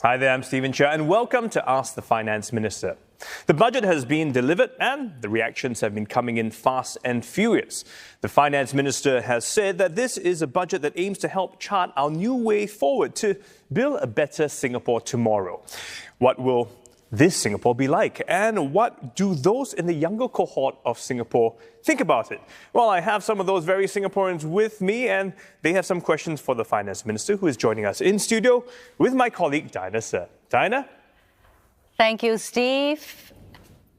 Hi there, I'm Stephen Chia, and welcome to Ask the Finance Minister. The budget has been delivered and the reactions have been coming in fast and furious. The Finance Minister has said that this is a budget that aims to help chart our new way forward to build a better Singapore tomorrow. What will this Singapore be like? And what do those in the younger cohort of Singapore think about it? Well, I have some of those very Singaporeans with me, and they have some questions for the Finance Minister, who is joining us in studio with my colleague Diana Sir. Diana? Thank you, Steve.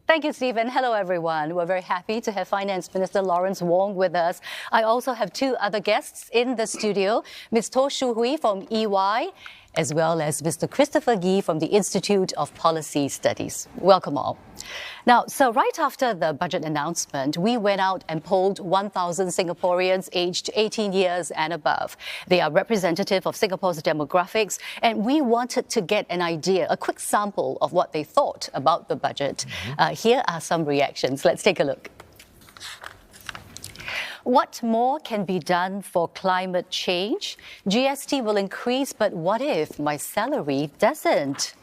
Thank you, Steve, and hello, everyone. We're very happy to have Finance Minister Lawrence Wong with us. I also have two other guests in the studio, Ms. To Shu Hui from EY, as well as Mr. Christopher Gee from the Institute of Policy Studies. Welcome all. Now, so right after the budget announcement, we went out and polled 1,000 Singaporeans aged 18 years and above. They are representative of Singapore's demographics, and we wanted to get an idea, a quick sample of what they thought about the budget. Here are some reactions. Let's take a look. What more can be done for climate change? GST will increase, but what if my salary doesn't?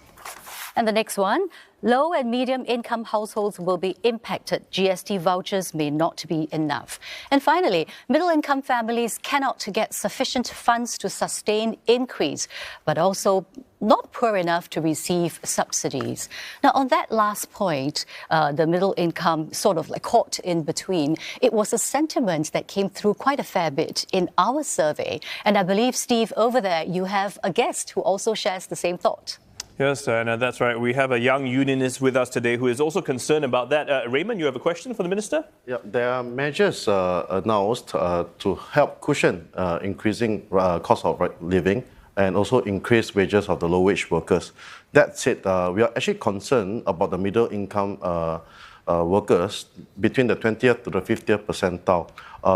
And the next one, low and medium income households will be impacted. GST vouchers may not be enough. And finally, middle income families cannot get sufficient funds to sustain increase, but also not poor enough to receive subsidies. Now, on that last point, the middle income sort of like caught in between, it was a sentiment that came through quite a fair bit in our survey. And I believe, Steve, over there, you have a guest who also shares the same thought. Yes, Diana, that's right. We have a young unionist with us today who is also concerned about that. Raymond, you have a question for the Minister? Yeah, there are measures announced to help cushion increasing cost of living and also increase wages of the low-wage workers. That said, we are actually concerned about the middle-income workers between the 20th to the 50th percentile.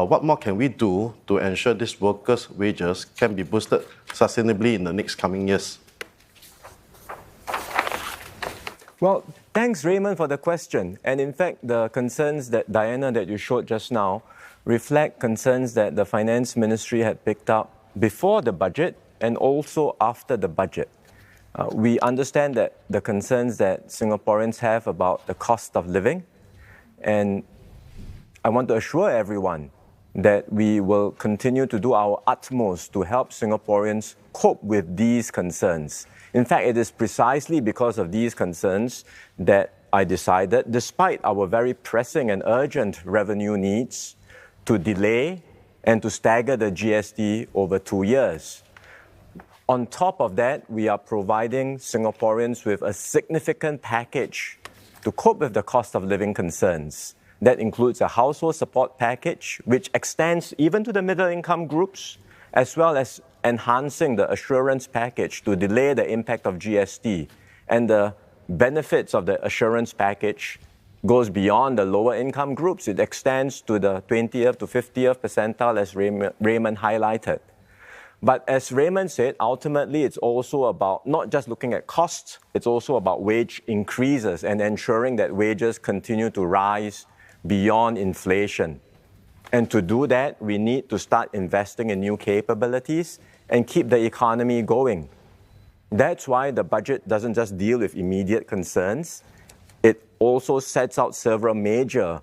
What more can we do to ensure these workers' wages can be boosted sustainably in the next coming years? Well, thanks, Raymond, for the question. And in fact, the concerns that, Diana, that you showed just now reflect concerns that the Finance Ministry had picked up before the budget and also after the budget. We understand that the concerns that Singaporeans have about the cost of living, and I want to assure everyone that we will continue to do our utmost to help Singaporeans cope with these concerns. In fact, it is precisely because of these concerns that I decided, despite our very pressing and urgent revenue needs, to delay and to stagger the GST over 2 years. On top of that, we are providing Singaporeans with a significant package to cope with the cost of living concerns. That includes a household support package, which extends even to the middle income groups, as well as enhancing the assurance package to delay the impact of GST. And the benefits of the assurance package goes beyond the lower income groups. It extends to the 20th to 50th percentile, as Raymond highlighted. But as Raymond said, ultimately it's also about not just looking at costs, it's also about wage increases and ensuring that wages continue to rise beyond inflation. And to do that, we need to start investing in new capabilities and keep the economy going. That's why the budget doesn't just deal with immediate concerns. It also sets out several major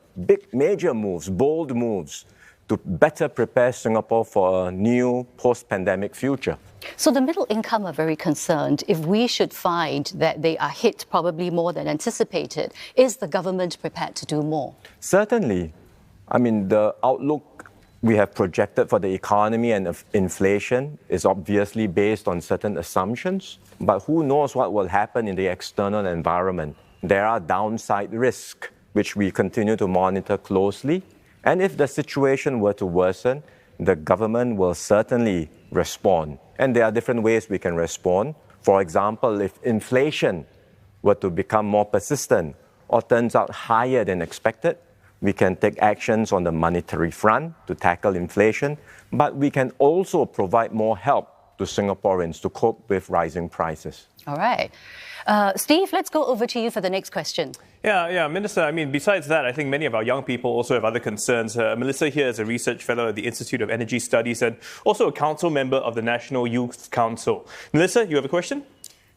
moves, bold moves, to better prepare Singapore for a new post-pandemic future. So the middle income are very concerned. If we should find that they are hit probably more than anticipated, is the government prepared to do more? Certainly. I mean, the outlook we have projected for the economy and inflation is obviously based on certain assumptions, but who knows what will happen in the external environment. There are downside risks, which we continue to monitor closely. And if the situation were to worsen, the government will certainly respond. And there are different ways we can respond. For example, if inflation were to become more persistent or turns out higher than expected, we can take actions on the monetary front to tackle inflation, but we can also provide more help to Singaporeans to cope with rising prices. All right. Steve, let's go over to you for the next question. Yeah, Minister, I mean, besides that, I think many of our young people also have other concerns. Melissa here is a research fellow at the Institute of Energy Studies and also a council member of the National Youth Council. Melissa, you have a question?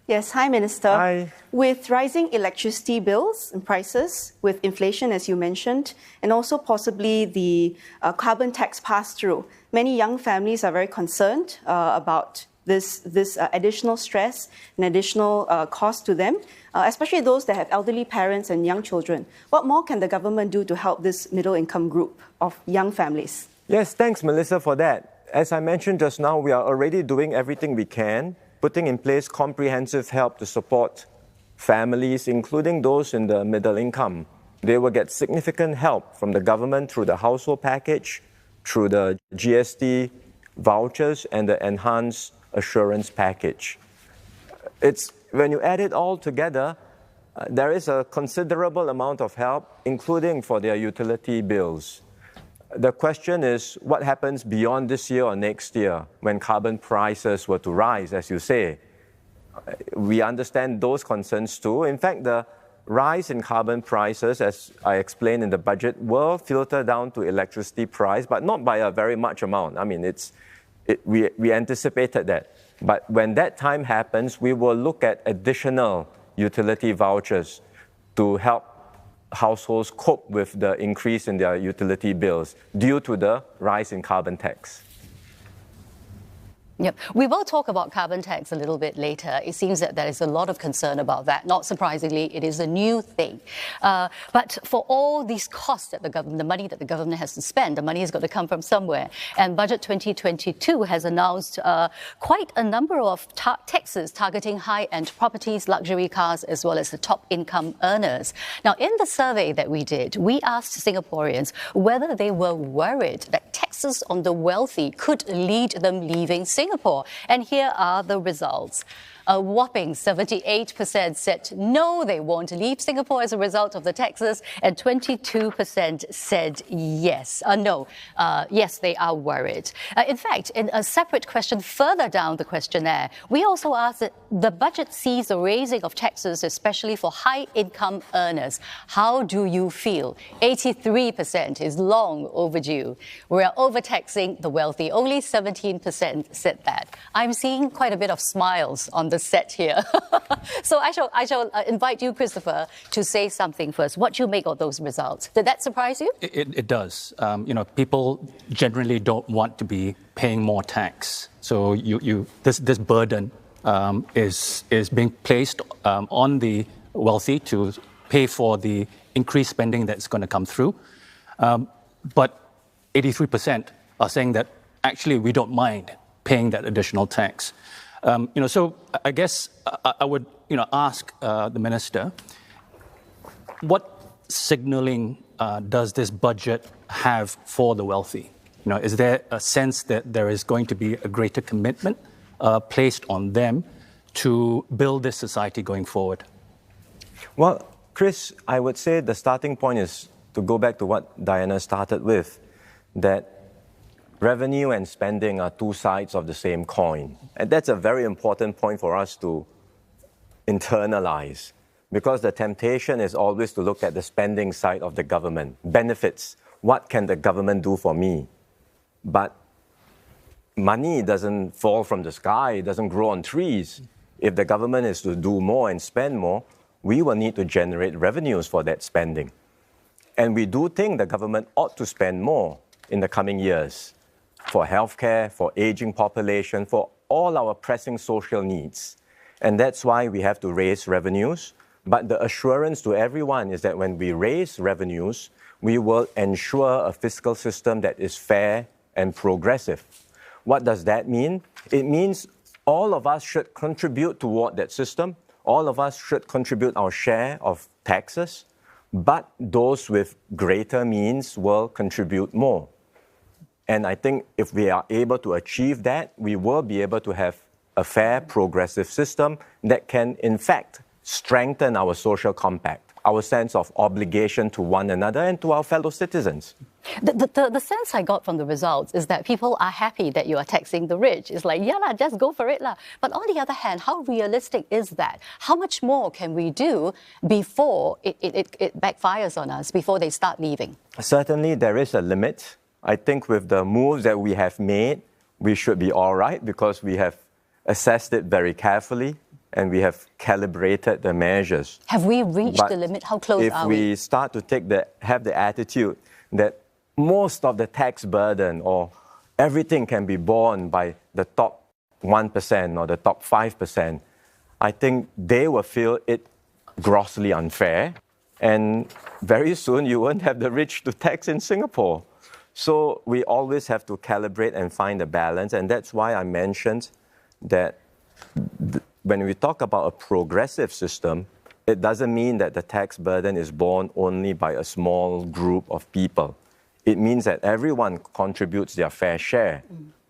Yes, hi Minister. Hi. With rising electricity bills and prices, with inflation as you mentioned, and also possibly the carbon tax pass-through, many young families are very concerned about this additional stress and additional cost to them, especially those that have elderly parents and young children. What more can the government do to help this middle-income group of young families? Yes, thanks, Melissa, for that. As I mentioned just now, we are already doing everything we can, putting in place comprehensive help to support families, including those in the middle income. They will get significant help from the government through the household package, through the GST vouchers and the enhanced assurance package. When you add it all together, there is a considerable amount of help, including for their utility bills. The question is, what happens beyond this year or next year when carbon prices were to rise, as you say? We understand those concerns too. In fact, the rise in carbon prices, as I explained in the budget, will filter down to electricity price, but not by a very much amount. I mean, we anticipated that. But when that time happens, we will look at additional utility vouchers to help households cope with the increase in their utility bills due to the rise in carbon tax. Yep. We will talk about carbon tax a little bit later. It seems that there is a lot of concern about that. Not surprisingly, it is a new thing. But for all these costs that the money that the government has to spend, the money has got to come from somewhere. And Budget 2022 has announced quite a number of taxes targeting high-end properties, luxury cars, as well as the top income earners. Now, in the survey that we did, we asked Singaporeans whether they were worried that taxes on the wealthy could lead them leaving Singapore. And here are the results. A whopping 78% said no, they won't leave Singapore as a result of the taxes, and 22% said yes. Yes, they are worried. In fact, in a separate question further down the questionnaire, we also asked that the budget sees the raising of taxes, especially for high-income earners. How do you feel? 83% is long overdue. We are overtaxing the wealthy. Only 17% said that. I'm seeing quite a bit of smiles on the set here. So I shall invite you, Christopher, to say something first. What do you make of those results? Did that surprise you? It does. People generally don't want to be paying more tax. So this burden is being placed on the wealthy to pay for the increased spending that's going to come through. But 83% are saying that actually we don't mind paying that additional tax. So I guess I would, ask the minister, what signaling does this budget have for the wealthy? Is there a sense that there is going to be a greater commitment placed on them to build this society going forward? Well, Chris, I would say the starting point is to go back to what Diana started with, that revenue and spending are two sides of the same coin. And that's a very important point for us to internalize, because the temptation is always to look at the spending side of the government. Benefits, what can the government do for me? But money doesn't fall from the sky, it doesn't grow on trees. If the government is to do more and spend more, we will need to generate revenues for that spending. And we do think the government ought to spend more in the coming years for healthcare, for aging population, for all our pressing social needs. And that's why we have to raise revenues. But the assurance to everyone is that when we raise revenues, we will ensure a fiscal system that is fair and progressive. What does that mean? It means all of us should contribute toward that system. All of us should contribute our share of taxes, but those with greater means will contribute more. And I think if we are able to achieve that, we will be able to have a fair, progressive system that can, in fact, strengthen our social compact, our sense of obligation to one another and to our fellow citizens. The sense I got from the results is that people are happy that you are taxing the rich. It's like, yeah, just go for it. But on the other hand, how realistic is that? How much more can we do before it backfires on us, before they start leaving? Certainly, there is a limit. I think with the moves that we have made, we should be all right because we have assessed it very carefully. and we have calibrated the measures. Have we reached But the limit? How close if are we start to have the attitude that most of the tax burden or everything can be borne by the top 1% or the top 5%, I think they will feel it grossly unfair. And very soon you won't have the rich to tax in Singapore. So we always have to calibrate and find a balance. And that's why I mentioned that when we talk about a progressive system, it doesn't mean that the tax burden is borne only by a small group of people. It means that everyone contributes their fair share,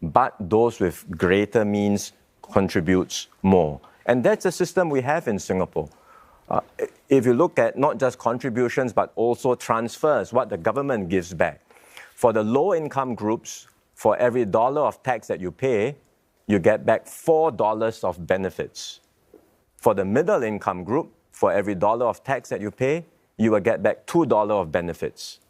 but those with greater means contributes more. And that's a system we have in Singapore. If you look at not just contributions, but also transfers, what the government gives back. For the low-income groups, for every dollar of tax that you pay, you get back $4 of benefits. For the middle-income group, for every dollar of tax that you pay, you will get back $2 of benefits.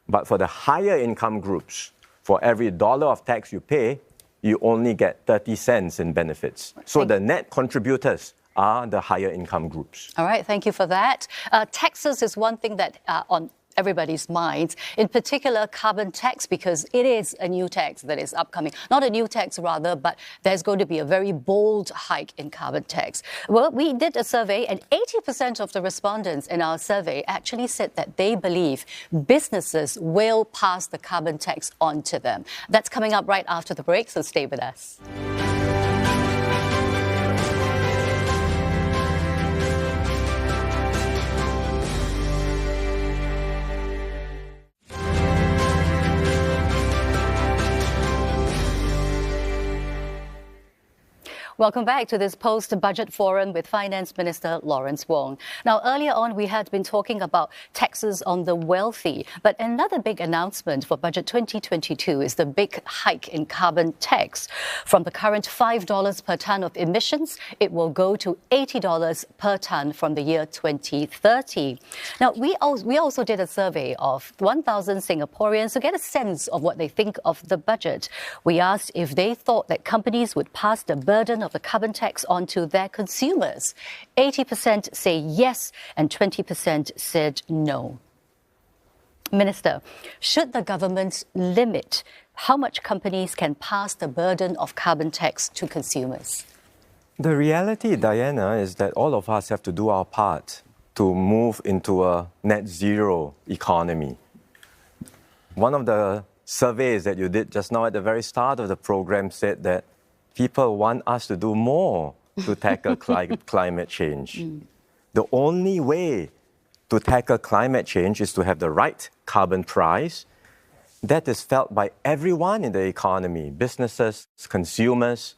But for the higher income groups, for every dollar of tax you pay, you only get 30 cents in benefits. So the net contributors are the higher income groups. All right, thank you for that. Taxes is one thing that on everybody's minds, in particular carbon tax, because it is a new tax that is upcoming. Not a new tax rather, but there's going to be a very bold hike in carbon tax. Well, we did a survey and 80% of the respondents in our survey actually said that they believe businesses will pass the carbon tax on to them. That's coming up right after the break, so stay with us. Welcome back to this post-budget forum with Finance Minister Lawrence Wong. Now, earlier on, we had been talking about taxes on the wealthy, but another big announcement for Budget 2022 is the big hike in carbon tax. From the current $5 per tonne of emissions, it will go to $80 per tonne from the year 2030. Now, we also did a survey of 1,000 Singaporeans to get a sense of what they think of the budget. We asked if they thought that companies would pass the burden of the carbon tax onto their consumers. 80% say yes and 20% said no. Minister, should the government limit how much companies can pass the burden of carbon tax to consumers? The reality, Diana, is that all of us have to do our part to move into a net zero economy. One of the surveys that you did just now at the very start of the program said that people want us to do more to tackle climate change. The only way to tackle climate change is to have the right carbon price that is felt by everyone in the economy, businesses, consumers,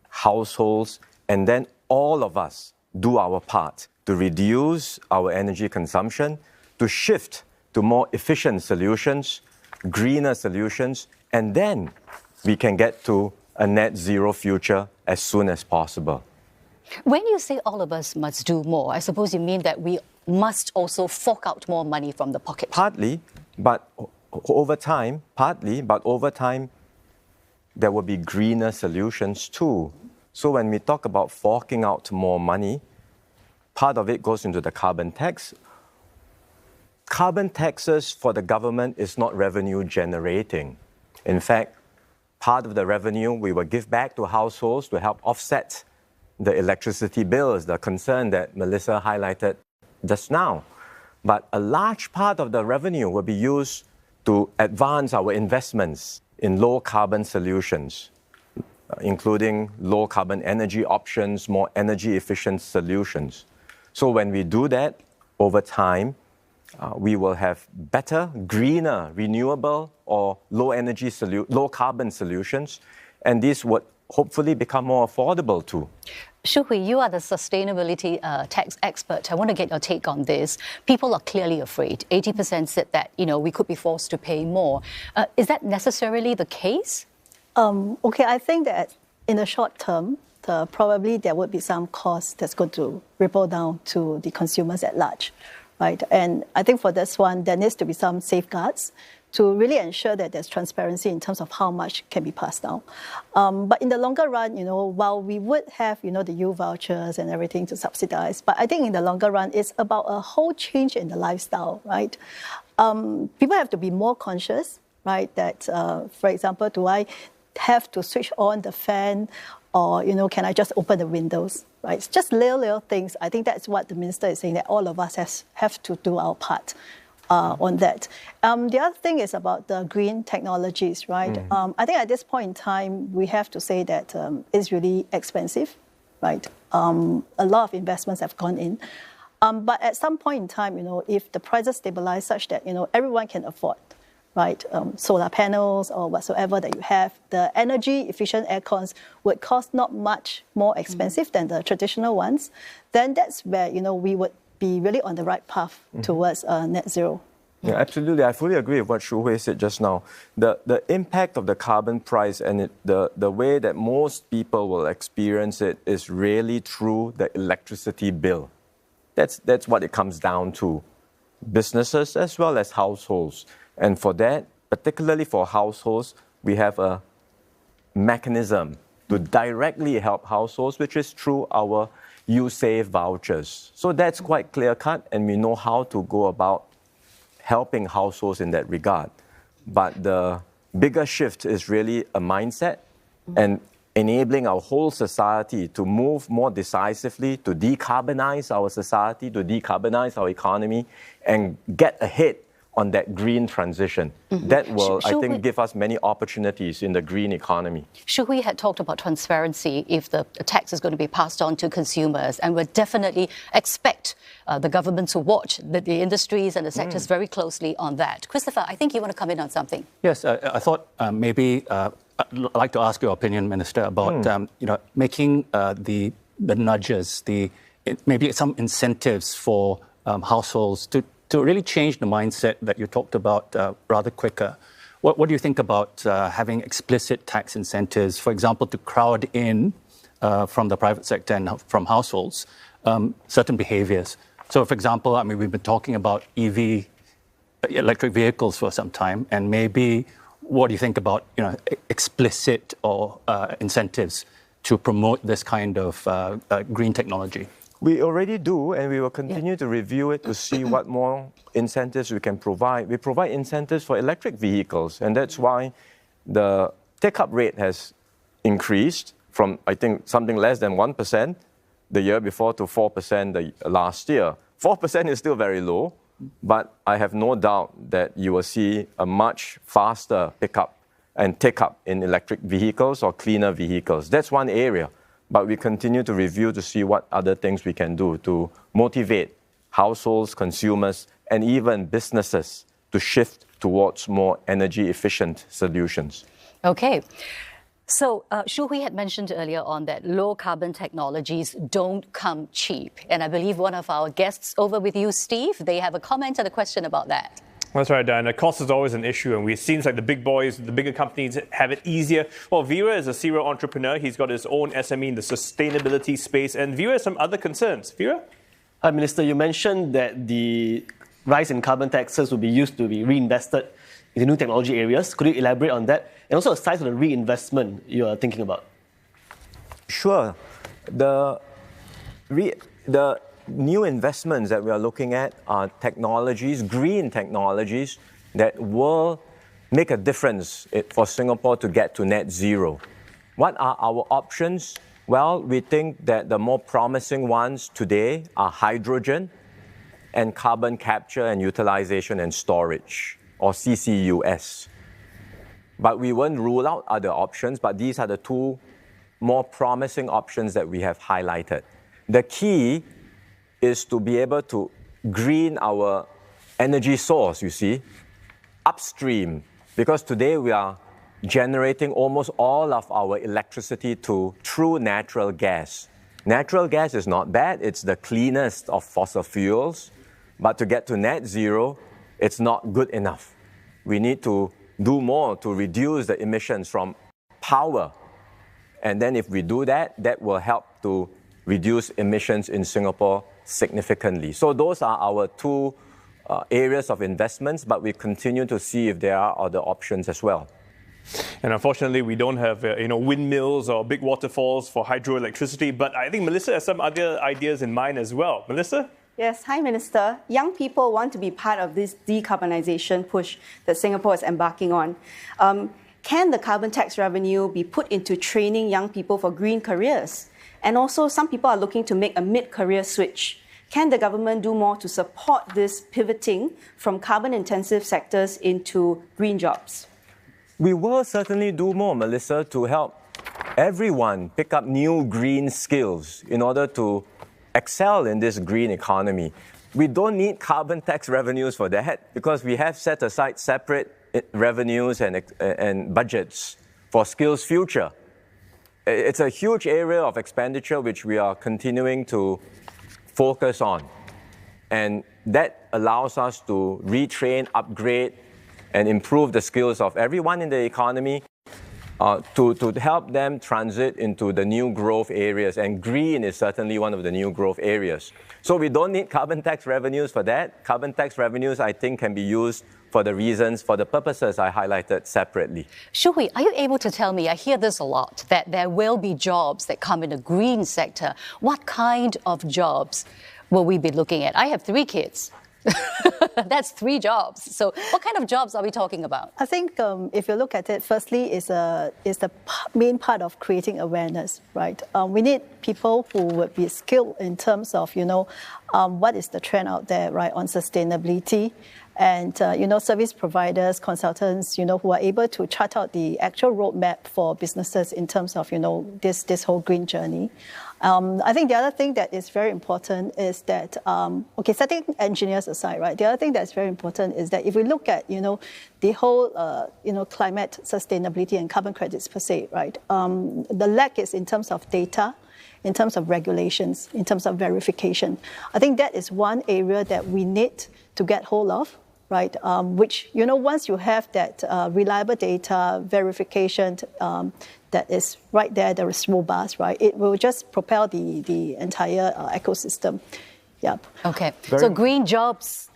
households, and then all of us do our part to reduce our energy consumption, to shift to more efficient solutions, greener solutions, and then we can get to a net zero future as soon as possible. When you say all of us must do more, I suppose you mean that we must also fork out more money from the pocket. Partly, but over time, there will be greener solutions too. So when we talk about forking out more money, part of it goes into the carbon tax. Carbon taxes for the government is not revenue generating. In fact, part of the revenue we will give back to households to help offset the electricity bills, the concern that Melissa highlighted just now. But a large part of the revenue will be used to advance our investments in low carbon solutions, including low carbon energy options, more energy efficient solutions. So when we do that over time, we will have better, greener, renewable or low carbon solutions, and these would hopefully become more affordable too. Shu Hui, you are the sustainability tax expert. I want to get your take on this. People are clearly afraid. 80% said that, we could be forced to pay more. Is that necessarily the case? Okay, I think that in the short term, probably there would be some cost that's going to ripple down to the consumers at large. Right? And I think for this one, there needs to be some safeguards to really ensure that there's transparency in terms of how much can be passed down. But in the longer run, while we would have, the U vouchers and everything to subsidize, but I think in the longer run, it's about a whole change in the lifestyle, right? People have to be more conscious, right? That, for example, do I have to switch on the fan, or, can I just open the windows, right? It's just little things. I think that's what the minister is saying, that all of us have to do our part on that. The other thing is about the green technologies, right? I think at this point in time, we have to say that it's really expensive, right? A lot of investments have gone in. But at some point in time, if the prices stabilize such that, everyone can afford, right, solar panels or whatsoever that you have, the energy efficient aircons would cost not much more expensive than the traditional ones, then that's where, we would be really on the right path towards net zero. Yeah, absolutely. I fully agree with what Shu Hui said just now. The impact of the carbon price and the way that most people will experience it is really through the electricity bill. That's what it comes down to. Businesses as well as households. And for that, particularly for households, we have a mechanism to directly help households, which is through our YouSave vouchers. So that's quite clear-cut, and we know how to go about helping households in that regard. But the bigger shift is really a mindset and enabling our whole society to move more decisively, to decarbonize our society, to decarbonize our economy, and get ahead on that green transition. That will, I think, give us many opportunities in the green economy. Shu Hui had talked about transparency if the tax is going to be passed on to consumers, and we'll definitely expect the government to watch the industries and the sectors very closely on that. Christopher, I think you want to come in on something. Yes, I thought maybe I'd like to ask your opinion, Minister, about making the nudges, maybe some incentives for households to really change the mindset that you talked about rather quicker. What do you think about having explicit tax incentives, for example, to crowd in from the private sector and from households certain behaviors? So, for example, we've been talking about EV, electric vehicles for some time, and maybe what do you think about explicit or incentives to promote this kind of green technology? We already do, and we will continue to review it to see what more incentives we can provide. We provide incentives for electric vehicles, and that's why the take-up rate has increased from, I think, something less than 1% the year before to 4% the last year. 4% is still very low, but I have no doubt that you will see a much faster pickup and take-up in electric vehicles or cleaner vehicles. That's one area. But we continue to review to see what other things we can do to motivate households, consumers, and even businesses to shift towards more energy-efficient solutions. Okay. So, Shu Hui had mentioned earlier on that low-carbon technologies don't come cheap. And I believe one of our guests over with you, Steve, they have a comment and a question about that. That's right, Diana. Cost is always an issue, and it seems like the big boys, the bigger companies have it easier. Well, Veera is a serial entrepreneur. He's got his own SME in the sustainability space, and Veera has some other concerns. Veera? Hi, Minister. You mentioned that the rise in carbon taxes will be used to be reinvested in new technology areas. Could you elaborate on that? And also the size of the reinvestment you are thinking about. Sure. The new investments that we are looking at are technologies, green technologies, that will make a difference for Singapore to get to net zero. What are our options? Well, we think that the more promising ones today are hydrogen and carbon capture and utilization and storage, or CCUS. But we won't rule out other options, but these are the two more promising options that we have highlighted. The key is to be able to green our energy source, you see, upstream, because today we are generating almost all of our electricity through natural gas. Natural gas is not bad, it's the cleanest of fossil fuels, but to get to net zero, it's not good enough. We need to do more to reduce the emissions from power. And then if we do that, that will help to reduce emissions in Singapore significantly. So those are our two areas of investments, but we continue to see if there are other options as well. And unfortunately, we don't have windmills or big waterfalls for hydroelectricity, but I think Melissa has some other ideas in mind as well. Melissa? Yes, hi Minister. Young people want to be part of this decarbonisation push that Singapore is embarking on. Can the carbon tax revenue be put into training young people for green careers? And also, some people are looking to make a mid-career switch. Can the government do more to support this pivoting from carbon-intensive sectors into green jobs? We will certainly do more, Melissa, to help everyone pick up new green skills in order to excel in this green economy. We don't need carbon tax revenues for that because we have set aside separate revenues and budgets for Skills Future. It's a huge area of expenditure which we are continuing to focus on. And that allows us to retrain, upgrade, and improve the skills of everyone in the economy to help them transit into the new growth areas. And green is certainly one of the new growth areas. So we don't need carbon tax revenues for that. Carbon tax revenues, I think, can be used for the purposes I highlighted separately. Shu Hui, are you able to tell me, I hear this a lot, that there will be jobs that come in the green sector. What kind of jobs will we be looking at? I have 3 kids. That's 3 jobs. So what kind of jobs are we talking about? I think if you look at it, firstly, is the main part of creating awareness, right? We need people who would be skilled in terms of, what is the trend out there, right, on sustainability. And, service providers, consultants, who are able to chart out the actual roadmap for businesses in terms of, this whole green journey. I think the other thing that is very important is that, setting engineers aside, right? The other thing that's very important is that if we look at, the whole, climate sustainability and carbon credits per se, right? The lack is in terms of data, in terms of regulations, in terms of verification. I think that is one area that we need to get hold of, right? Which, once you have that reliable data, verification, that is right there, there is robust, right? It will just propel the entire ecosystem. Yep. Okay, so green jobs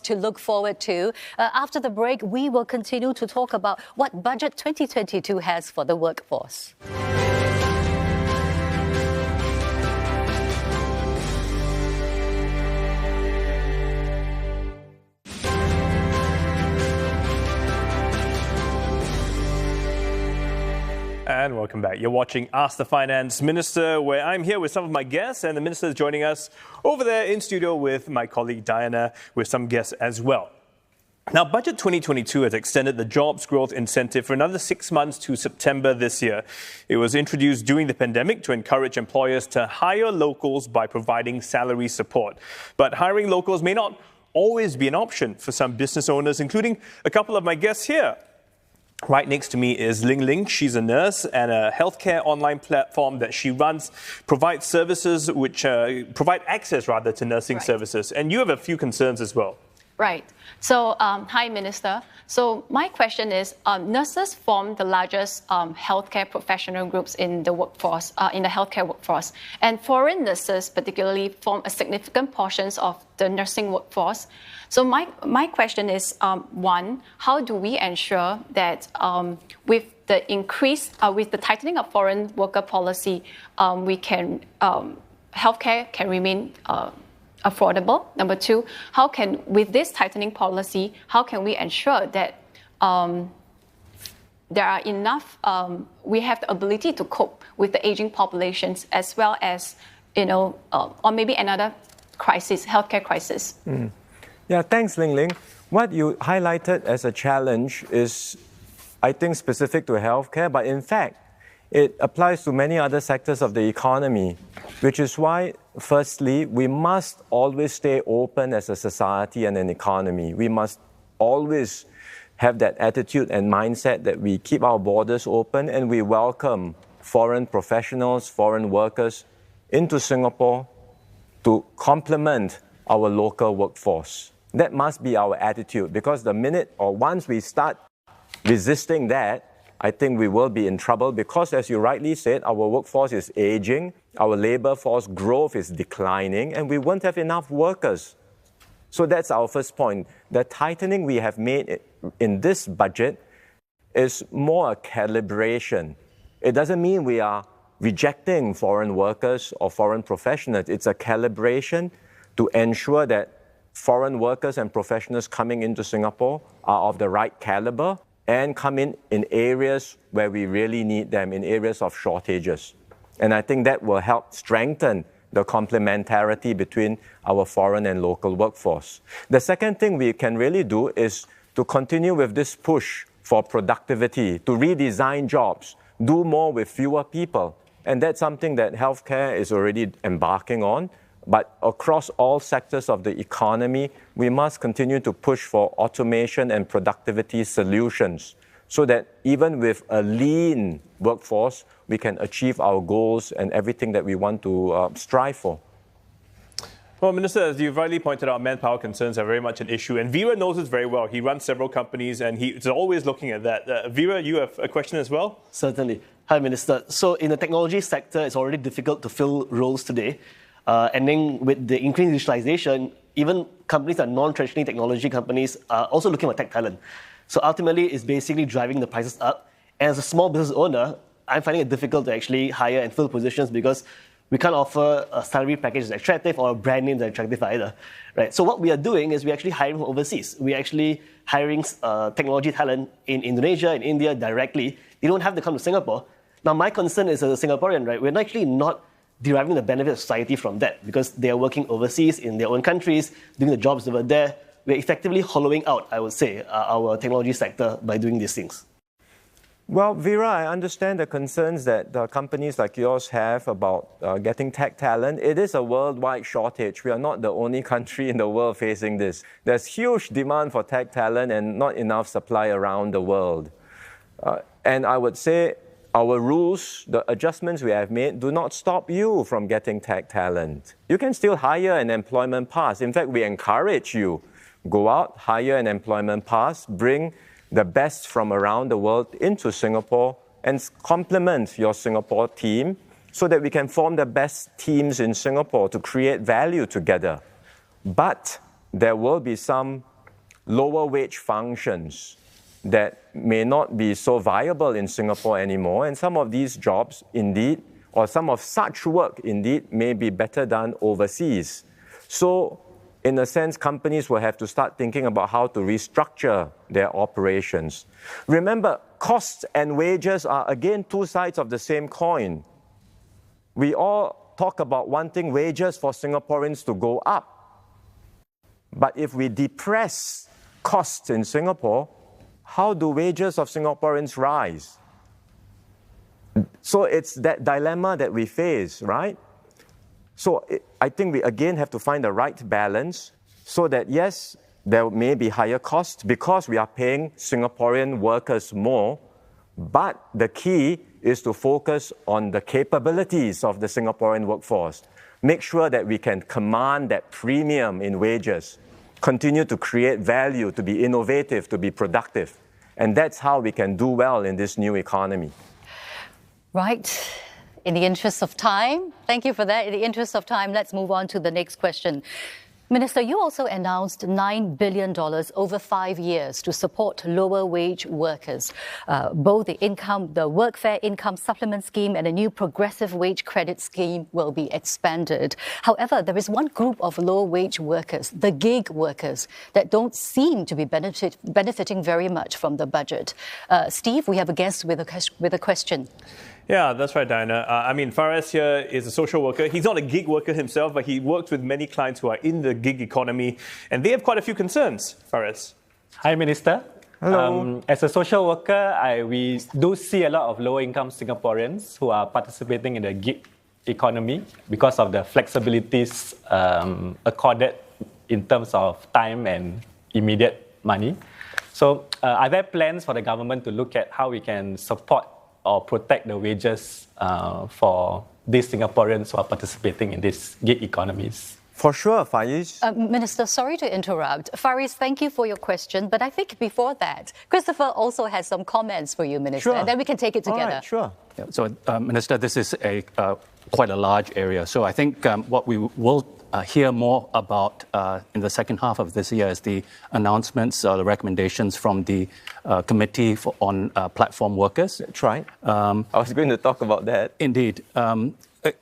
to look forward to. After the break, we will continue to talk about what Budget 2022 has for the workforce. And welcome back. You're watching Ask the Finance Minister, where I'm here with some of my guests, and the Minister is joining us over there in studio with my colleague Diana, with some guests as well. Now, Budget 2022 has extended the jobs growth incentive for another 6 months to September this year. It was introduced during the pandemic to encourage employers to hire locals by providing salary support. But hiring locals may not always be an option for some business owners, including a couple of my guests here. Right next to me is Ling Ling. She's a nurse, and a healthcare online platform that she runs provides services which provide access to nursing services. And you have a few concerns as well. Right. So, hi, Minister. So, my question is, nurses form the largest healthcare professional groups in the workforce, in the healthcare workforce, and foreign nurses particularly form a significant portions of the nursing workforce. So, my question is, one, how do we ensure that with the increase, with the tightening of foreign worker policy, we can healthcare can remain affordable? Number 2, with this tightening policy, how can we ensure that there are enough, we have the ability to cope with the aging populations as well as, or maybe another crisis, healthcare crisis? Yeah, thanks, Ling Ling. What you highlighted as a challenge is, I think, specific to healthcare, but in fact, it applies to many other sectors of the economy, which is why, firstly, we must always stay open as a society and an economy. We must always have that attitude and mindset that we keep our borders open and we welcome foreign professionals, foreign workers into Singapore to complement our local workforce. That must be our attitude, because the minute or once we start resisting that, I think we will be in trouble, because, as you rightly said, our workforce is aging, our labor force growth is declining, and we won't have enough workers So that's our first point. The tightening we have made in this budget is more a calibration. It doesn't mean we are rejecting foreign workers or foreign professionals. It's a calibration to ensure that foreign workers and professionals coming into Singapore are of the right caliber and come in areas where we really need them, in areas of shortages. And I think that will help strengthen the complementarity between our foreign and local workforce. The second thing we can really do is to continue with this push for productivity, to redesign jobs, do more with fewer people. And that's something that healthcare is already embarking on. But across all sectors of the economy, we must continue to push for automation and productivity solutions so that even with a lean workforce, we can achieve our goals and everything that we want to strive for. Well, Minister, as you've rightly pointed out, manpower concerns are very much an issue. And Veera knows this very well. He runs several companies and he's always looking at that. Veera, you have a question as well? Certainly. Hi, Minister. So in the technology sector, it's already difficult to fill roles today. And then with the increased digitalization, even companies that are non-traditional technology companies are also looking for tech talent. So ultimately, it's basically driving the prices up. And as a small business owner, I'm finding it difficult to actually hire and fill positions because we can't offer a salary package that's attractive or a brand name that's attractive either, right? So what we are doing is we're actually hiring from overseas. We're actually hiring technology talent in Indonesia, in India directly. They don't have to come to Singapore. Now, my concern is as a Singaporean, right, we're actually not deriving the benefit of society from that because they are working overseas in their own countries, doing the jobs over there. We're effectively hollowing out, I would say, our technology sector by doing these things. Well, Veera, I understand the concerns that companies like yours have about getting tech talent. It is a worldwide shortage. We are not the only country in the world facing this. There's huge demand for tech talent and not enough supply around the world. And I would say our rules, the adjustments we have made, do not stop you from getting tech talent. You can still hire an employment pass. In fact, we encourage you, go out, hire an employment pass, bring the best from around the world into Singapore and complement your Singapore team so that we can form the best teams in Singapore to create value together. But there will be some lower wage functions that may not be so viable in Singapore anymore. And some of these jobs indeed, or some of such work indeed, may be better done overseas. So in a sense, companies will have to start thinking about how to restructure their operations. Remember, costs and wages are again two sides of the same coin. We all talk about wanting wages for Singaporeans to go up. But if we depress costs in Singapore, how do wages of Singaporeans rise? So it's that dilemma that we face, right? So I think we again have to find the right balance so that yes, there may be higher costs because we are paying Singaporean workers more, but the key is to focus on the capabilities of the Singaporean workforce. Make sure that we can command that premium in wages, continue to create value, to be innovative, to be productive. And that's how we can do well in this new economy. Right. In the interest of time, thank you for that. In the interest of time, let's move on to the next question. Minister, you also announced $9 billion over 5 years to support lower wage workers. Both the workfare income supplement scheme and a new progressive wage credit scheme will be expanded. However, there is one group of low wage workers, the gig workers, that don't seem to be benefiting very much from the budget. Steve, we have a guest with a question. Yeah, that's right, Diana. Faris here is a social worker. He's not a gig worker himself, but he works with many clients who are in the gig economy, and they have quite a few concerns. Faris. Hi, Minister. Hello. As a social worker, we do see a lot of low-income Singaporeans who are participating in the gig economy because of the flexibilities accorded in terms of time and immediate money. So, are there plans for the government to look at how we can support or protect the wages for these Singaporeans who are participating in these gig economies? For sure, Faiz. Minister, sorry to interrupt. Faris, thank you for your question. But I think before that, Christopher also has some comments for you, Minister. Sure. And then we can take it together. All right, sure. Yeah, so, Minister, this is quite a large area. So I think what we will hear more about in the second half of this year is the announcements, the recommendations from the Committee on Platform Workers. That's right. I was going to talk about that. Indeed.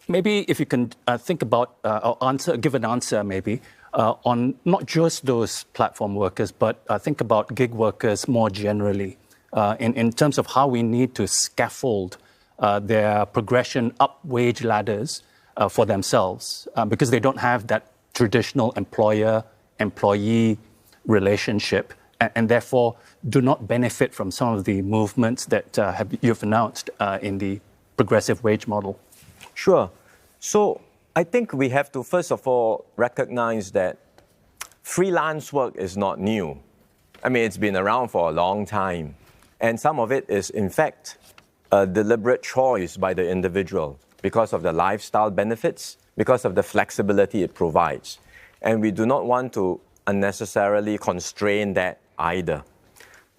Maybe if you can think about or give an answer maybe on not just those platform workers, but think about gig workers more generally in terms of how we need to scaffold their progression up wage ladders for themselves because they don't have that traditional employer-employee relationship and therefore do not benefit from some of the movements that you've announced in the progressive wage model. Sure. So I think we have to, first of all, recognize that freelance work is not new. I mean, it's been around for a long time. And some of it is, in fact, a deliberate choice by the individual because of the lifestyle benefits, because of the flexibility it provides. And we do not want to unnecessarily constrain that either.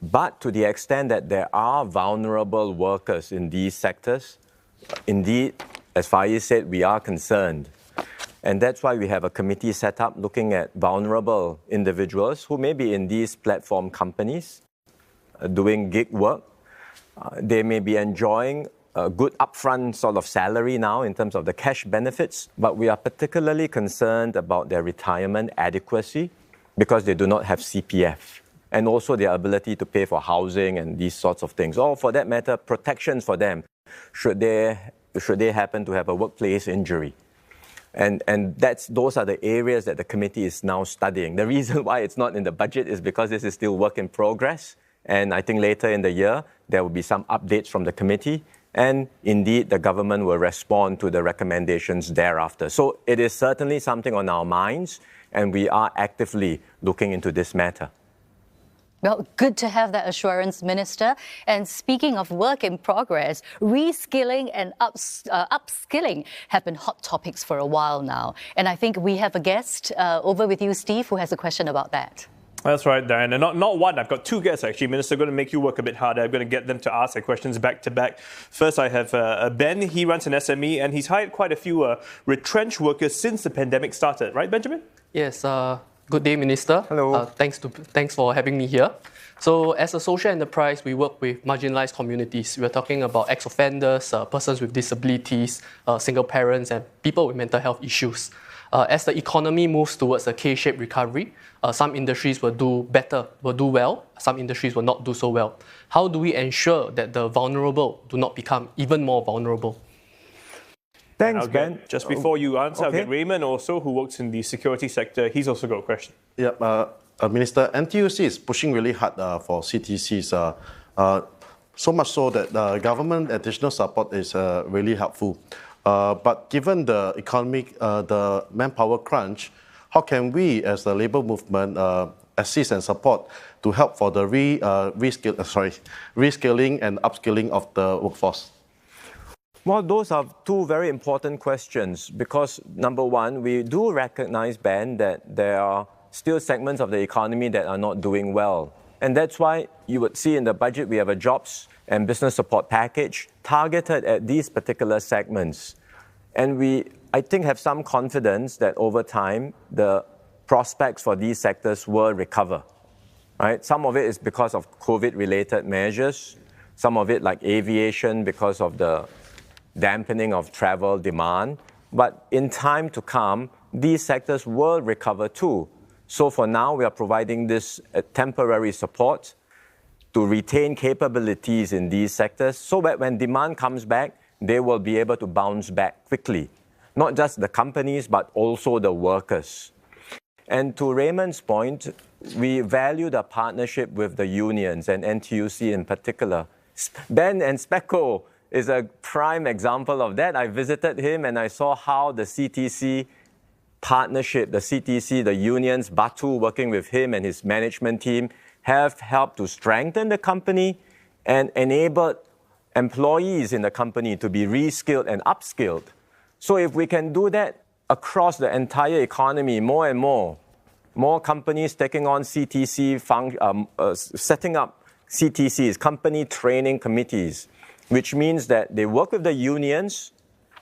But to the extent that there are vulnerable workers in these sectors, indeed, as Faiz said, we are concerned. And that's why we have a committee set up looking at vulnerable individuals who may be in these platform companies doing gig work. They may be enjoying a good upfront sort of salary now in terms of the cash benefits, but we are particularly concerned about their retirement adequacy because they do not have CPF, and also their ability to pay for housing and these sorts of things, or for that matter, protections for them should they happen to have a workplace injury. And those are the areas that the committee is now studying. The reason why it's not in the budget is because this is still work in progress. And I think later in the year, there will be some updates from the committee. And indeed, the government will respond to the recommendations thereafter. So it is certainly something on our minds, and we are actively looking into this matter. Well, good to have that assurance, Minister. And speaking of work in progress, reskilling and upskilling have been hot topics for a while now. And I think we have a guest over with you, Steve, who has a question about that. That's right, Diana. Not one. I've got two guests, actually. Minister, I'm going to make you work a bit harder. I'm going to get them to ask their questions back to back. First, I have Ben. He runs an SME, and he's hired quite a few retrenched workers since the pandemic started. Right, Benjamin? Yes. Good day, Minister. Hello. Thanks for having me here. So, as a social enterprise, we work with marginalized communities. We're talking about ex-offenders, persons with disabilities, single parents, and people with mental health issues. As the economy moves towards a K-shaped recovery, some industries will do better, will do well. Some industries will not do so well. How do we ensure that the vulnerable do not become even more vulnerable? Thanks, Ben. Just before you answer, okay. I'll get Raymond also, who works in the security sector. He's also got a question. Yep, Minister, NTUC is pushing really hard for CTCs, so much so that government additional support is really helpful. But given the economic, the manpower crunch, how can we, as the labour movement, assist and support to help for the reskilling and upskilling of the workforce? Well, those are two very important questions because, number one, we do recognize, Ben, that there are still segments of the economy that are not doing well. And that's why you would see in the budget we have a jobs and business support package targeted at these particular segments. And we, I think, have some confidence that over time, the prospects for these sectors will recover. Right? Some of it is because of COVID-related measures. Some of it, like aviation, because of the dampening of travel demand. But in time to come, these sectors will recover too. So for now, we are providing this temporary support to retain capabilities in these sectors so that when demand comes back, they will be able to bounce back quickly. Not just the companies, but also the workers. And to Raymond's point, we value the partnership with the unions and NTUC in particular. Ben and Speco is a prime example of that. I visited him and I saw how the CTC partnership, the CTC, the unions, Batu working with him and his management team have helped to strengthen the company and enabled employees in the company to be reskilled and upskilled. So if we can do that across the entire economy more and more companies taking on CTC, setting up CTCs, company training committees, which means that they work with the unions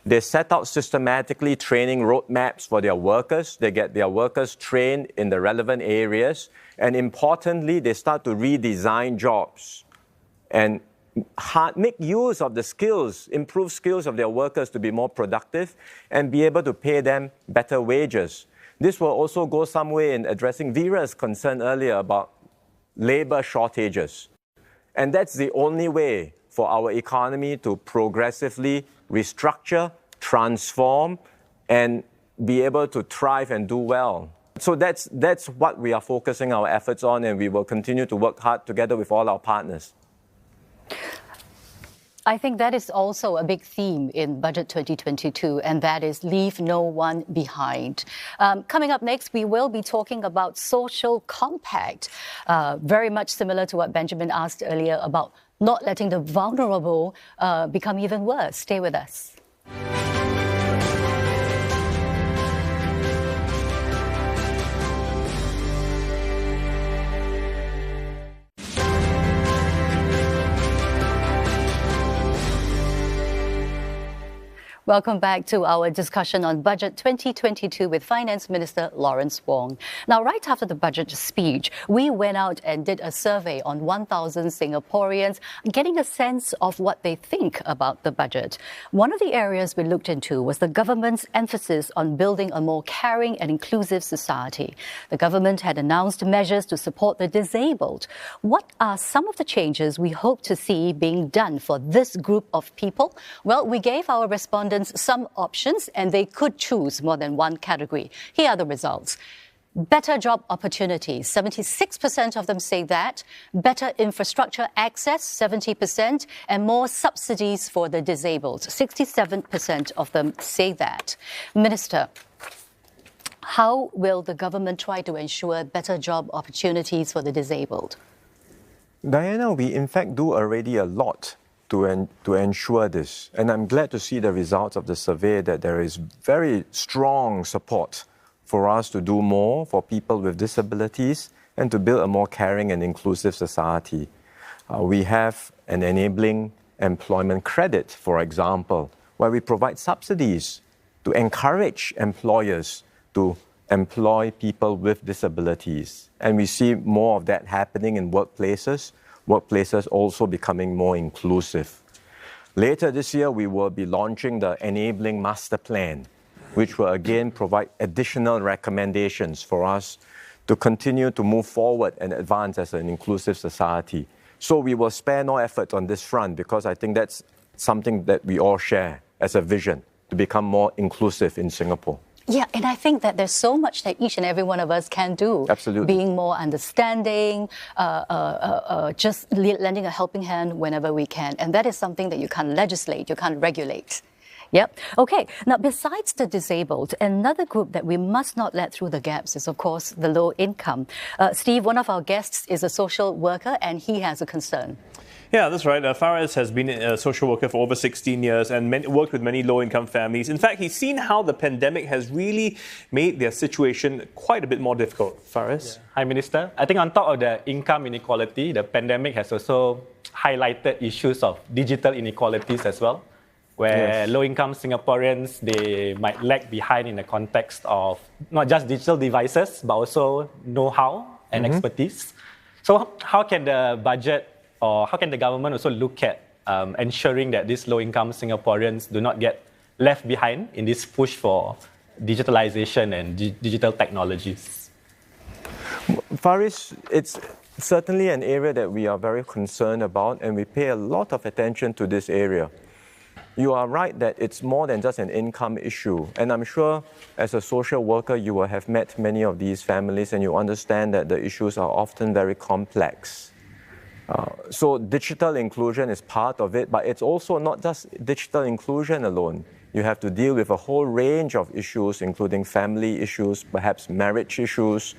They set out systematically training roadmaps for their workers. They get their workers trained in the relevant areas. And importantly, they start to redesign jobs and make use of the skills, improve skills of their workers to be more productive and be able to pay them better wages. This will also go some way in addressing Vera's concern earlier about labor shortages. And that's the only way for our economy to progressively restructure, transform, and be able to thrive and do well. So that's what we are focusing our efforts on, and we will continue to work hard together with all our partners. I think that is also a big theme in Budget 2022, and that is leave no one behind. Coming up next, we will be talking about social compact, very much similar to what Benjamin asked earlier about not letting the vulnerable become even worse. Stay with us. Welcome back to our discussion on Budget 2022 with Finance Minister Lawrence Wong. Now, right after the budget speech, we went out and did a survey on 1,000 Singaporeans, getting a sense of what they think about the budget. One of the areas we looked into was the government's emphasis on building a more caring and inclusive society. The government had announced measures to support the disabled. What are some of the changes we hope to see being done for this group of people? Well, we gave our respondents some options, and they could choose more than one category. Here are the results. Better job opportunities, 76% of them say that. Better infrastructure access, 70%. And more subsidies for the disabled, 67% of them say that. Minister, how will the government try to ensure better job opportunities for the disabled? Diana, we in fact do already a lot to ensure this. And I'm glad to see the results of the survey that there is very strong support for us to do more for people with disabilities and to build a more caring and inclusive society. We have an enabling employment credit, for example, where we provide subsidies to encourage employers to employ people with disabilities. And we see more of that happening in workplaces also becoming more inclusive. Later this year, we will be launching the Enabling Master Plan, which will again provide additional recommendations for us to continue to move forward and advance as an inclusive society. So we will spare no effort on this front because I think that's something that we all share as a vision to become more inclusive in Singapore. Yeah, and I think that there's so much that each and every one of us can do. Absolutely. Being more understanding, just lending a helping hand whenever we can. And that is something that you can't legislate, you can't regulate. Yep. Okay. Now, besides the disabled, another group that we must not let through the gaps is, of course, the low income. Steve, one of our guests is a social worker, and he has a concern. Yeah, that's right. Faraz has been a social worker for over 16 years and worked with many low-income families. In fact, he's seen how the pandemic has really made their situation quite a bit more difficult. Faraz? Yeah. Hi, Minister. I think on top of the income inequality, the pandemic has also highlighted issues of digital inequalities as well, where low-income Singaporeans, they might lag behind in the context of not just digital devices, but also know-how and expertise. So how can the budget or how can the government also look at ensuring that these low-income Singaporeans do not get left behind in this push for digitalization and digital technologies? Faris, it's certainly an area that we are very concerned about, and we pay a lot of attention to this area. You are right that it's more than just an income issue. And I'm sure as a social worker, you will have met many of these families and you understand that the issues are often very complex. So digital inclusion is part of it, but it's also not just digital inclusion alone. You have to deal with a whole range of issues, including family issues, perhaps marriage issues.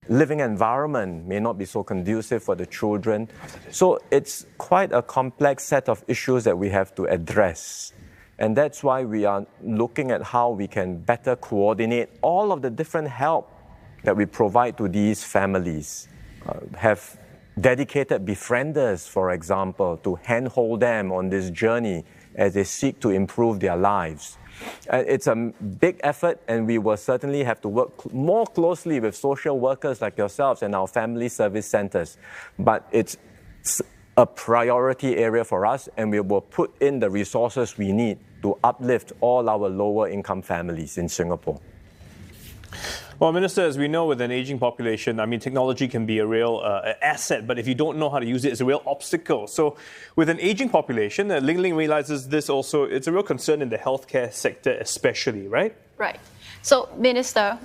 Living environment may not be so conducive for the children. So it's quite a complex set of issues that we have to address. And that's why we are looking at how we can better coordinate all of the different help that we provide to these families. Have dedicated befrienders, for example, to handhold them on this journey as they seek to improve their lives. It's a big effort, and we will certainly have to work more closely with social workers like yourselves and our family service centers. But it's a priority area for us, and we will put in the resources we need to uplift all our lower income families in Singapore. Well, Minister, as we know, with an aging population, I mean, technology can be a real asset, but if you don't know how to use it, it's a real obstacle. So with an aging population, Ling Ling realizes this also, it's a real concern in the healthcare sector especially, right? Right. So, Minister,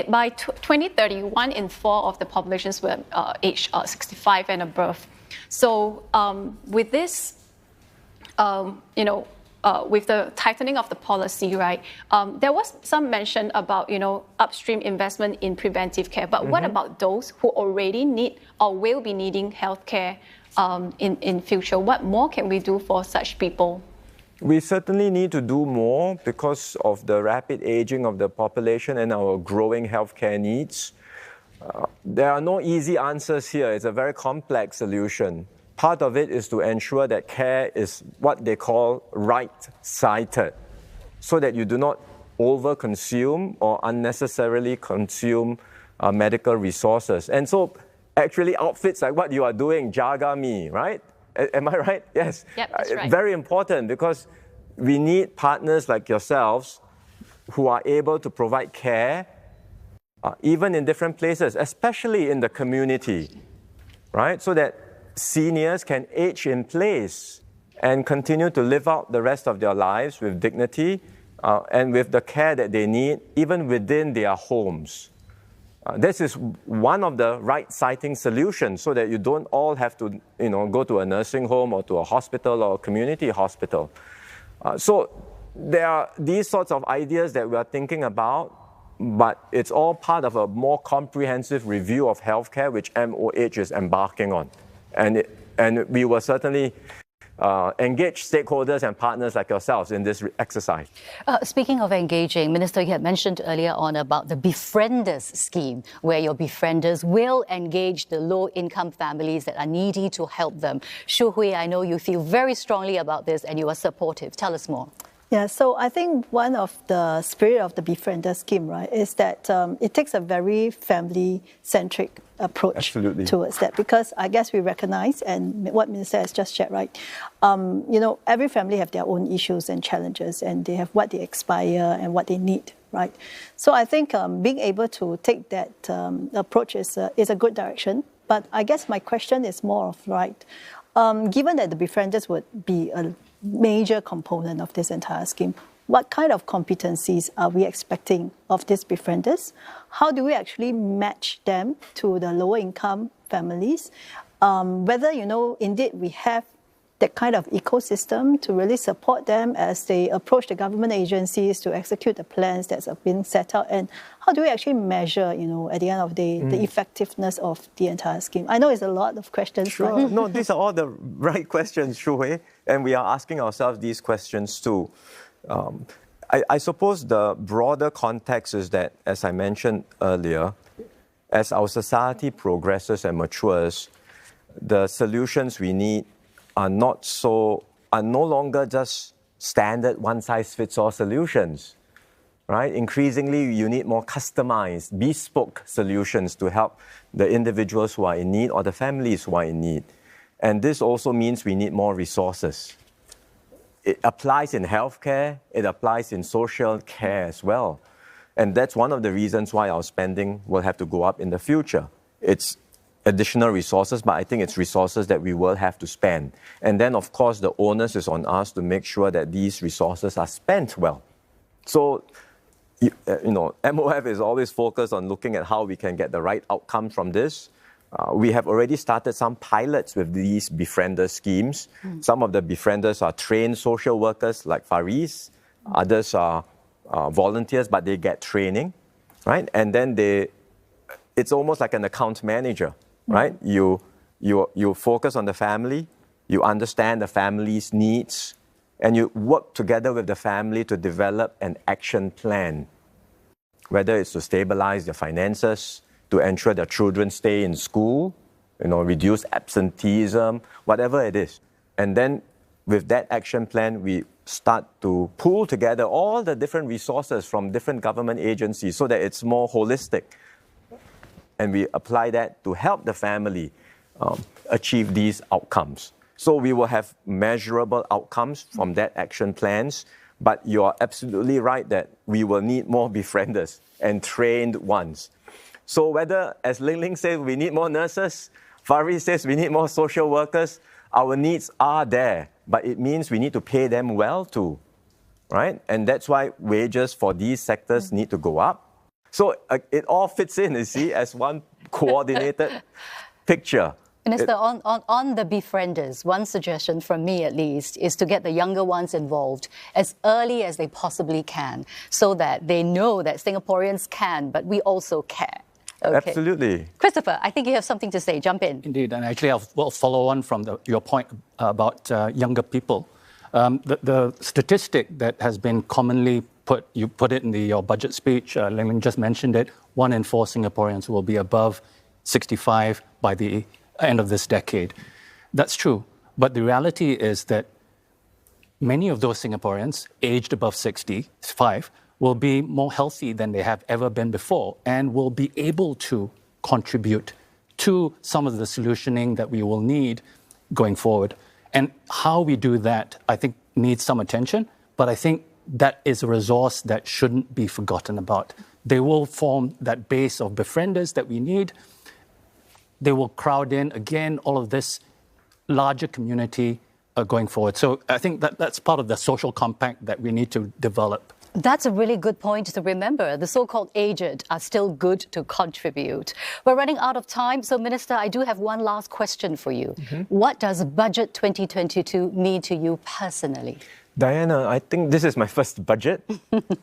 by 2030, 1 in 4 of the populations were aged 65 and above. So with this, with the tightening of the policy, right, there was some mention about, upstream investment in preventive care. But what about those who already need or will be needing healthcare in future? What more can we do for such people? We certainly need to do more because of the rapid aging of the population and our growing healthcare needs. There are no easy answers here. It's a very complex solution. Part of it is to ensure that care is what they call right-sited, so that you do not over-consume or unnecessarily consume medical resources. And so actually outfits like what you are doing, Jaga Me, right? Am I right? Yes. Yep, that's right. Very important, because we need partners like yourselves who are able to provide care even in different places, especially in the community, right? So that seniors can age in place and continue to live out the rest of their lives with dignity and with the care that they need, even within their homes. This is one of the right-siting solutions, so that you don't all have to, go to a nursing home or to a hospital or a community hospital. So there are these sorts of ideas that we are thinking about, but it's all part of a more comprehensive review of healthcare, which MOH is embarking on. And we will certainly engage stakeholders and partners like yourselves in this exercise. Speaking of engaging, Minister, you had mentioned earlier on about the Befrienders scheme, where your befrienders will engage the low-income families that are needy to help them. Shu Hui, I know you feel very strongly about this and you are supportive. Tell us more. Yeah, so I think one of the spirit of the Befriender scheme, right, is that it takes a very family-centric approach towards that, because I guess we recognize, and what Minister has just shared, right, every family have their own issues and challenges, and they have what they aspire and what they need, right? So I think being able to take that approach is a good direction. But I guess my question is more of, right, given that the Befrienders would be a major component of this entire scheme, what kind of competencies are we expecting of these befrienders? How do we actually match them to the lower income families? Whether, indeed we have that kind of ecosystem to really support them as they approach the government agencies to execute the plans that have been set out, and how do we actually measure, at the end of the day, the effectiveness of the entire scheme? I know it's a lot of questions. Sure. But No, these are all the right questions, Shu Hui, and we are asking ourselves these questions too. I suppose the broader context is that, as I mentioned earlier, as our society progresses and matures, the solutions we need are no longer just standard one-size-fits-all solutions, right? Increasingly, you need more customized, bespoke solutions to help the individuals who are in need or the families who are in need. And this also means we need more resources. It applies in healthcare, it applies in social care as well. And that's one of the reasons why our spending will have to go up in the future. It's additional resources, but I think it's resources that we will have to spend. And then, of course, the onus is on us to make sure that these resources are spent well. So, MOF is always focused on looking at how we can get the right outcome from this. We have already started some pilots with these befriender schemes. Some of the befrienders are trained social workers like Faris. Others are volunteers, but they get training, right? And then it's almost like an account manager, right? You focus on the family, you understand the family's needs, and you work together with the family to develop an action plan, whether it's to stabilize their finances, to ensure their children stay in school, reduce absenteeism, whatever it is. And then with that action plan, we start to pool together all the different resources from different government agencies so that it's more holistic. And we apply that to help the family achieve these outcomes. So we will have measurable outcomes from that action plans. But you're absolutely right that we will need more befrienders and trained ones. So whether, as Ling Ling says, we need more nurses, Faris says we need more social workers, our needs are there, but it means we need to pay them well too, right? And that's why wages for these sectors need to go up. So it all fits in, you see, as one coordinated picture. Minister, on the befrienders, one suggestion from me at least is to get the younger ones involved as early as they possibly can so that they know that Singaporeans can, but we also care. Okay. Absolutely. Christopher, I think you have something to say. Jump in. Indeed, and actually I'll follow on from your point about younger people. The statistic that has been commonly you put it in your budget speech, Ling Ling just mentioned it, 1 in 4 Singaporeans will be above 65 by the end of this decade. That's true. But the reality is that many of those Singaporeans aged above 65 will be more healthy than they have ever been before and will be able to contribute to some of the solutioning that we will need going forward. And how we do that, I think, needs some attention, but I think that is a resource that shouldn't be forgotten about. They will form that base of befrienders that we need. They will crowd in, again, all of this larger community going forward. So I think that's part of the social compact that we need to develop. That's a really good point to remember. The so-called aged are still good to contribute. We're running out of time, so Minister, I do have one last question for you. What does Budget 2022 mean to you personally? Diana, I think this is my first budget,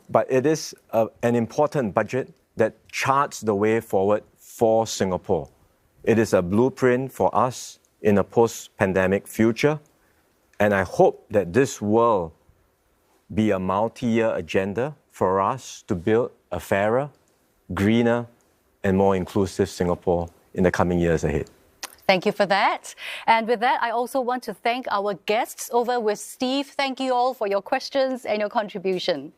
but it is an important budget that charts the way forward for Singapore. It is a blueprint for us in a post-pandemic future, and I hope that this will be a multi-year agenda for us to build a fairer, greener, and more inclusive Singapore in the coming years ahead. Thank you for that. And with that, I also want to thank our guests over with Steve. Thank you all for your questions and your contribution.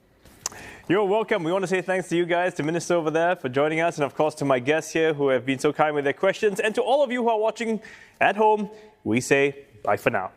You're welcome. We want to say thanks to you guys, to Minister over there for joining us, and of course to my guests here who have been so kind with their questions. And to all of you who are watching at home, we say bye for now.